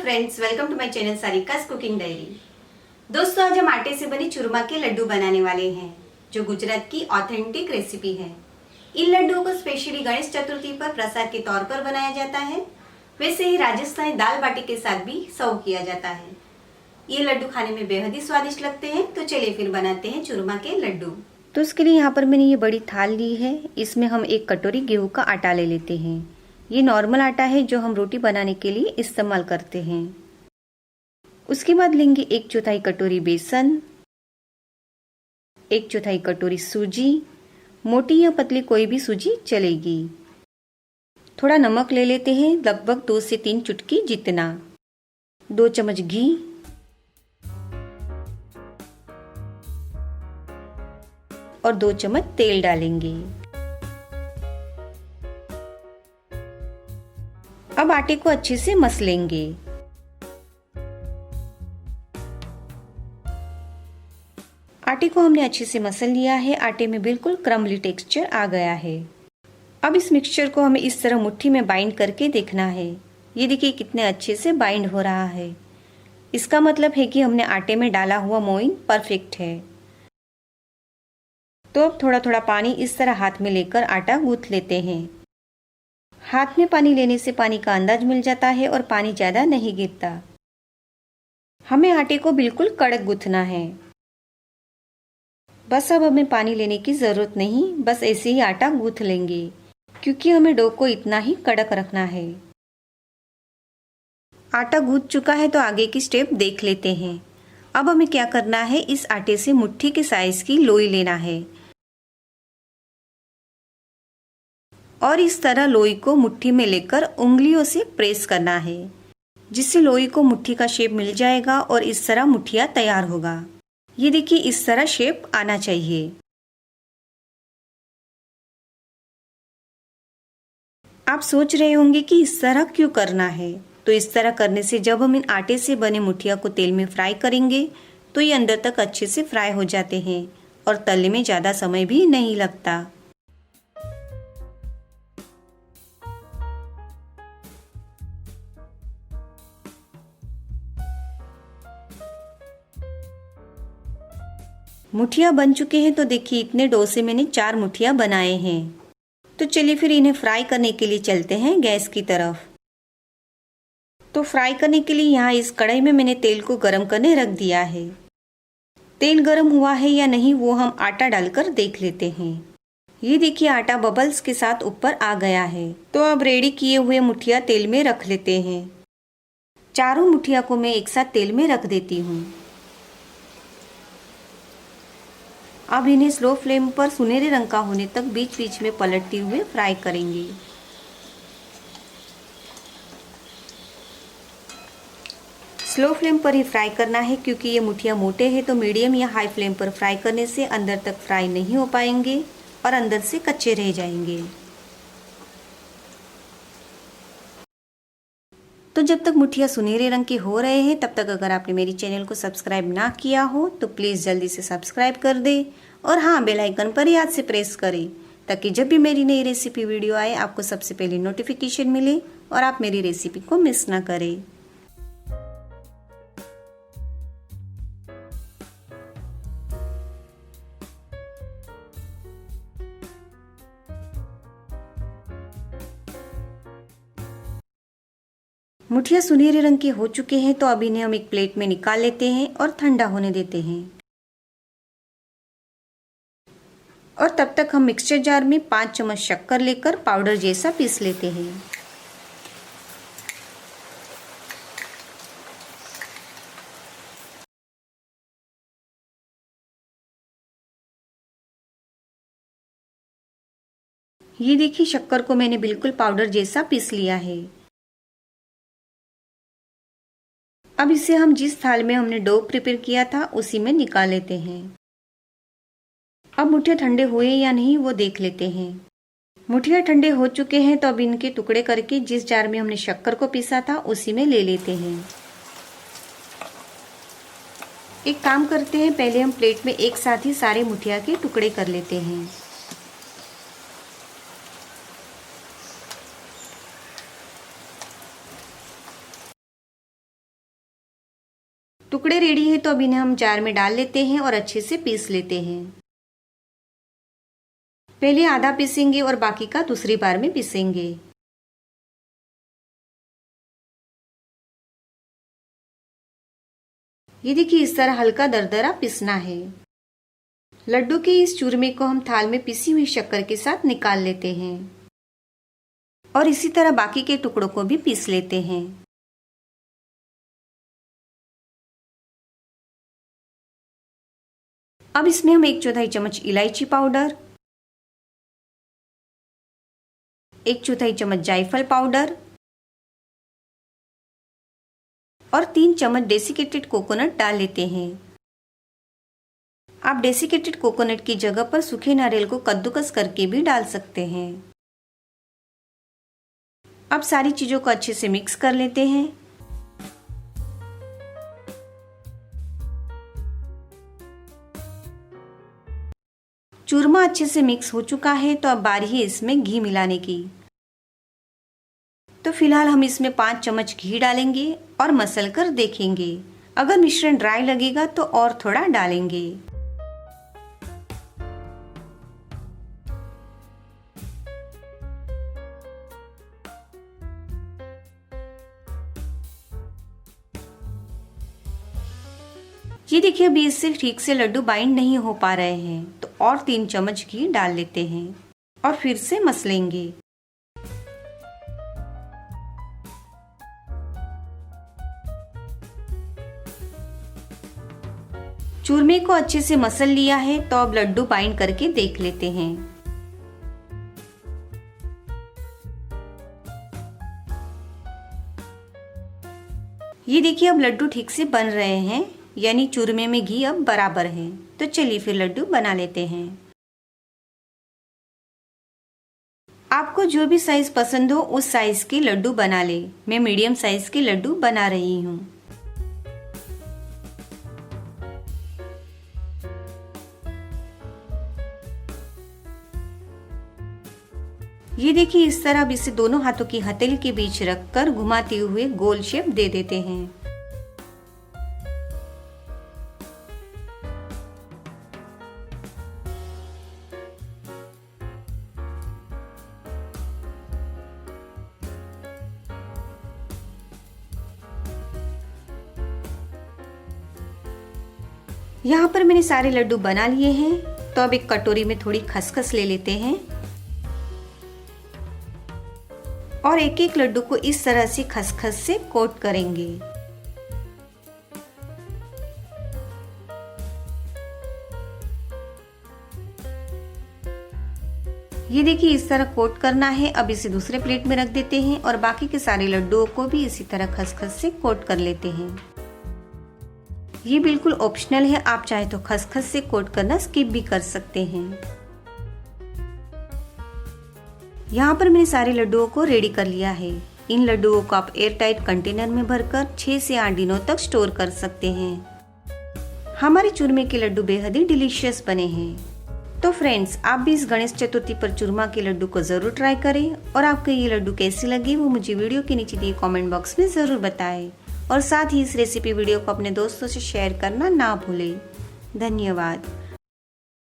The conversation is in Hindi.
Friends, welcome to my channel Sarika's cooking diary. दोस्तों, आज हम आटे से बनी चूरमा के लड्डू बनाने वाले हैं, जो गुजरात की ऑथेंटिक रेसिपी है। इन लड्डुओं को स्पेशली गणेश चतुर्थी पर प्रसाद के तौर पर बनाया जाता है। वैसे ही राजस्थानी दाल बाटी के साथ भी सर्व किया जाता है। ये लड्डू खाने में बेहद ही स्वादिष्ट लगते हैं। तो चलिए फिर बनाते हैं चूरमा के लड्डू। तो उसके लिए यहाँ पर मैंने ये बड़ी थाल ली है। इसमें हम 1 कटोरी गेहूं का आटा ले लेते हैं। ये नॉर्मल आटा है जो हम रोटी बनाने के लिए इस्तेमाल करते हैं। उसके बाद लेंगे 1/4 कटोरी बेसन, 1/4 कटोरी सूजी, मोटी या पतली कोई भी सूजी चलेगी। थोड़ा नमक ले लेते हैं, लगभग 2 से 3 चुटकी जितना। 2 चम्मच घी, और 2 चम्मच तेल डालेंगे। अब आटे को अच्छे से मस लेंगे। आटे को हमने अच्छे से मसल लिया है। आटे में बिल्कुल क्रम्बली टेक्सचर आ गया है। अब इस मिक्सचर को हमें इस तरह मुट्ठी में बाइंड करके देखना है। ये देखिए कितने अच्छे से बाइंड हो रहा है। इसका मतलब है कि हमने आटे में डाला हुआ मोइन परफेक्ट है। तो अब थोड़ा थोड़ा पानी इस तरह हाथ में लेकर आटा गूंथ लेते हैं। हाथ में पानी लेने से पानी का अंदाज मिल जाता है और पानी ज्यादा नहीं गिरता। हमें आटे को बिल्कुल कड़क गूंथना है। बस अब हमें पानी लेने की जरूरत नहीं, बस ऐसे ही आटा गूंथ लेंगे, क्योंकि हमें डो को इतना ही कड़क रखना है। आटा गूंथ चुका है तो आगे की स्टेप देख लेते हैं। अब हमें क्या करना है, इस आटे से मुट्ठी के साइज की लोई लेना है और इस तरह लोई को मुट्ठी में लेकर उंगलियों से प्रेस करना है, जिससे लोई को मुट्ठी का शेप मिल जाएगा और इस तरह मुट्ठिया तैयार होगा। ये देखिए इस तरह शेप आना चाहिए। आप सोच रहे होंगे कि इस तरह क्यों करना है। तो इस तरह करने से जब हम इन आटे से बने मुठिया को तेल में फ्राई करेंगे तो ये अंदर तक अच्छे से फ्राई हो जाते हैं और तलने में ज्यादा समय भी नहीं लगता। मुठिया बन चुके हैं। तो देखिए इतने डो से मैंने 4 मुठिया बनाए हैं। तो चलिए फिर इन्हें फ्राई करने के लिए चलते हैं गैस की तरफ। तो फ्राई करने के लिए यहाँ इस कढ़ाई में मैंने तेल को गरम करने रख दिया है। तेल गरम हुआ है या नहीं वो हम आटा डालकर देख लेते हैं। ये देखिए आटा बबल्स के साथ ऊपर आ गया है। तो अब रेडी किए हुए मुठिया तेल में रख लेते हैं। चारों मुठिया को मैं एक साथ तेल में रख देती हूँ। अब इन्हें स्लो फ्लेम पर सुनहरे रंग का होने तक बीच बीच में पलटते हुए फ्राई करेंगे। स्लो फ्लेम पर ही फ्राई करना है, क्योंकि ये मुठिया मोटे हैं। तो मीडियम या हाई फ्लेम पर फ्राई करने से अंदर तक फ्राई नहीं हो पाएंगे और अंदर से कच्चे रह जाएंगे। तो जब तक मुठिया सुनहरे रंग के हो रहे हैं तब तक अगर आपने मेरी चैनल को सब्सक्राइब ना किया हो तो प्लीज़ जल्दी से सब्सक्राइब कर दे और हाँ, बेल आइकन पर याद से प्रेस करें, ताकि जब भी मेरी नई रेसिपी वीडियो आए आपको सबसे पहले नोटिफिकेशन मिले और आप मेरी रेसिपी को मिस ना करें। मुठिया सुनहरे रंग के हो चुके हैं। तो अब इन्हें हम एक प्लेट में निकाल लेते हैं और ठंडा होने देते हैं। और तब तक हम मिक्सचर जार में 5 चम्मच शक्कर लेकर पाउडर जैसा पीस लेते हैं। ये देखिए शक्कर को मैंने बिल्कुल पाउडर जैसा पीस लिया है। अब इसे हम जिस थाल में हमने डो प्रिपेयर किया था उसी में निकाल लेते हैं। अब मुठिया ठंडे हुए या नहीं वो देख लेते हैं। मुठिया ठंडे हो चुके हैं। तो अब इनके टुकड़े करके जिस जार में हमने शक्कर को पीसा था उसी में ले लेते हैं। एक काम करते हैं, पहले हम प्लेट में एक साथ ही सारे मुठिया के टुकड़े कर लेते हैं। टुकड़े रेडी है तो अब इन्हें हम जार में डाल लेते हैं और अच्छे से पीस लेते हैं। पहले आधा पीसेंगे और बाकी का दूसरी बार में पीसेंगे। ये देखिए इस तरह हल्का दरदरा पीसना है। लड्डू के इस चूरमे को हम थाल में पिसी हुई शक्कर के साथ निकाल लेते हैं और इसी तरह बाकी के टुकड़ों को भी पीस लेते हैं। अब इसमें हम 1/4 चम्मच इलायची पाउडर, 1/4 चम्मच जायफल पाउडर और 3 चम्मच डेसिकेटेड कोकोनट डाल लेते हैं। आप डेसिकेटेड कोकोनट की जगह पर सूखे नारियल को कद्दूकस करके भी डाल सकते हैं। अब सारी चीजों को अच्छे से मिक्स कर लेते हैं। चूरमा अच्छे से मिक्स हो चुका है तो अब बारी है इसमें घी मिलाने की। तो फिलहाल हम इसमें 5 चम्मच घी डालेंगे और मसल कर देखेंगे। अगर मिश्रण ड्राई लगेगा तो और थोड़ा डालेंगे। ये देखिए अभी इससे ठीक से लड्डू बाइंड नहीं हो पा रहे हैं तो और 3 चम्मच घी डाल लेते हैं और फिर से मसलेंगे। चूरमे को अच्छे से मसल लिया है तो अब लड्डू बाइंड करके देख लेते हैं। ये देखिए अब लड्डू ठीक से बन रहे हैं, यानी चूरमे में घी अब बराबर है। तो चलिए फिर लड्डू बना लेते हैं। आपको जो भी साइज पसंद हो उस साइज के लड्डू बना ले। मैं मीडियम साइज के लड्डू बना रही हूँ। ये देखिए इस तरह अब इसे दोनों हाथों की हथेली के बीच रखकर घुमाते हुए गोल शेप दे देते हैं। यहाँ पर मैंने सारे लड्डू बना लिए हैं तो अब एक कटोरी में थोड़ी खसखस ले लेते हैं और एक एक लड्डू को इस तरह से खसखस से कोट करेंगे। ये देखिए इस तरह कोट करना है। अब इसे दूसरे प्लेट में रख देते हैं और बाकी के सारे लड्डुओं को भी इसी तरह खसखस से कोट कर लेते हैं। ये बिल्कुल ऑप्शनल है, आप चाहे तो खसखस से कोट करना स्किप भी कर सकते हैं। यहाँ पर मैंने सारे लड्डुओं को रेडी कर लिया है। इन लड्डुओं को आप एयर टाइट कंटेनर में भरकर 6 से 8 दिनों तक स्टोर कर सकते हैं। हमारे चूरमे के लड्डू बेहद ही डिलीशियस बने हैं। तो फ्रेंड्स, आप भी इस गणेश चतुर्थी पर चूरमा के लड्डू को जरूर ट्राई करें और आपको ये लड्डू कैसे लगे वो मुझे वीडियो के नीचे दिए कमेंट बॉक्स में जरूर बताएं और साथ ही इस रेसिपी वीडियो को अपने दोस्तों से शेयर करना ना भूलें। धन्यवाद।